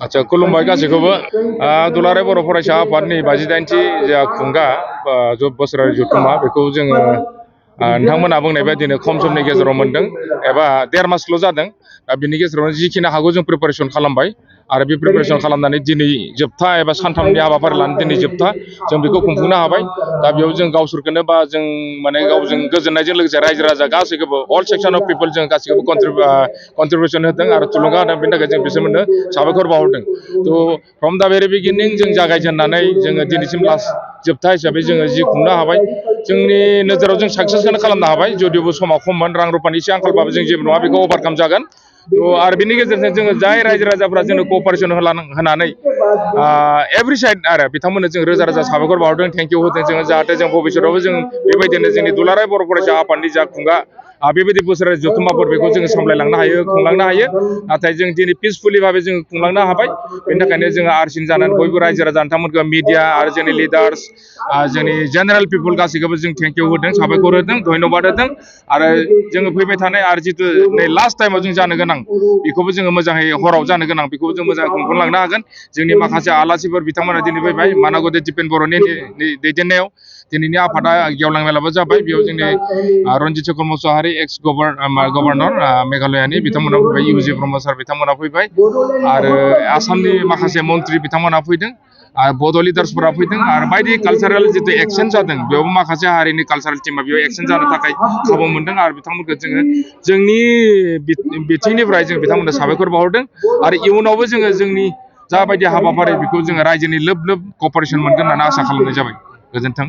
आच्छा खुलुमबाय गासैखौबो दुलाराय बर' फरायसा आफादनि 52थि जा खुंगा बोसोरारि जथुम्मा बेखौ जोङो नोंथांमोना बुंनाय बायदिनो खम समनि गेजेराव मोनदों एबा 1.5 मासल' जादों दा बिनि गेजेरावनो जिखिनि हागौ जों प्रिपारेसन खालामबाय आरो बे प्रिपारेसन खालामनानै दिनै जोबथा एबा सानथामनि हाबाफारि लानानै दिनै जोबथा जों बेखौ खुंफुंनो हाबाय दा बेयाव जों गावसोरखौनो बा जों माने गावजों गोजोननायजों लोगोसे रायजो राजा गासैखौबो अल सेक्सन अफ पिपल जों गासैखौबो कन्ट्रिबिउसन होदों आरो थुलुंगा होदों बेनि थाखाय जों बिसोरनो साबायखर बावहरदों थ' फ्रम दा भेरि बिगिनिं जों जागायजेननानै जोङो दिनैसिम लास्ट जोबथा हिसाबै जोङो जि खुंनो हाबाय जोंनि नोजोराव जों साक्सेसखौनो खालामनो हाबाय जुदिबो समाव खममोन रां रुफानि एसे आंखालबाबो जों जेबो नङा बेखौ अभारकाम जागोन थ' आरो बिनि गेजेरजों जोङो जाय रायजो राजाफ्रा जोंनो क'पारेसन होनानै एभ्रि साइड आरो बिथांमोननो जों रोजा रोजा साबायखर बावहरदों थेंक इउ होदों जोङो जाहाथे जों भबिष्यतआवबो जों बेबायदिनो जोंनि दुलाराय बर' फरायसा आफादनि जा खुंगा बेबायदि बोसोरारि जथुम्माफोर बेखौ जोङो सामलायलांनो हायो खुंलांनो हायो नाथाय जों दिनै पिसफुलि भाबै जों खुंलांनो हाबाय बेनि थाखायनो जोङो आरसिन जानानै बयबो रायजो राजा नोंथांमोनखौ मिडिया आरो जोंनि लिडार्स जोंनि जेनेरेल पिपल गासैखौबो जों थेंक इउ होदों साबायखर होदों धन्यबाद होदों आरो जोङो फैबाय थानाय आरो जितु नै लास्ट टाइमाव जों जानो गोनां बेखौबो जोङो मोजाङै हराव जानो गोनां बेखौबो जों मोजाङै खुंफुंलांनो हागोन जोंनि माखासे आलासिफोर बिथांमोना दिनै फैबाय मानागुदि दिपेन बर'नि दैदेननायाव दिनैनि आफादा गेवलां मेलाबो जाबाय बेयाव जोंनि रन्जित चक्र मुसाहारि एक्स गभर्नर मेघालयानि बिथांमोना फैबाय इउजि ब्रह्म सार बिथांमोना फैबाय आरो आसामनि माखासे मन्त्रि बिथांमोना फैदों बड' लिडार्सफोरा फैदों आरो बायदि कालसारेल जितु एक्सचेन्ज जादों बेयावबो माखासे हारिनि कालसारेल टिमा बेयाव एक्सचेन्ज जानो थाखाय खाबु मोनदों आरो बिथांमोनखौ जोङो जोंनि बिथिंनिफ्राय जों बिथांमोननो साबायखर बावहरदों आरो इयुनावबो जोङो जोंनि जाबायदि हाबाफारि बेखौ जोङो रायजोनि लोब लोब क'पारेसन मोनगोन होननानै आसा खालामनाय जाबाय गोजोन्थों।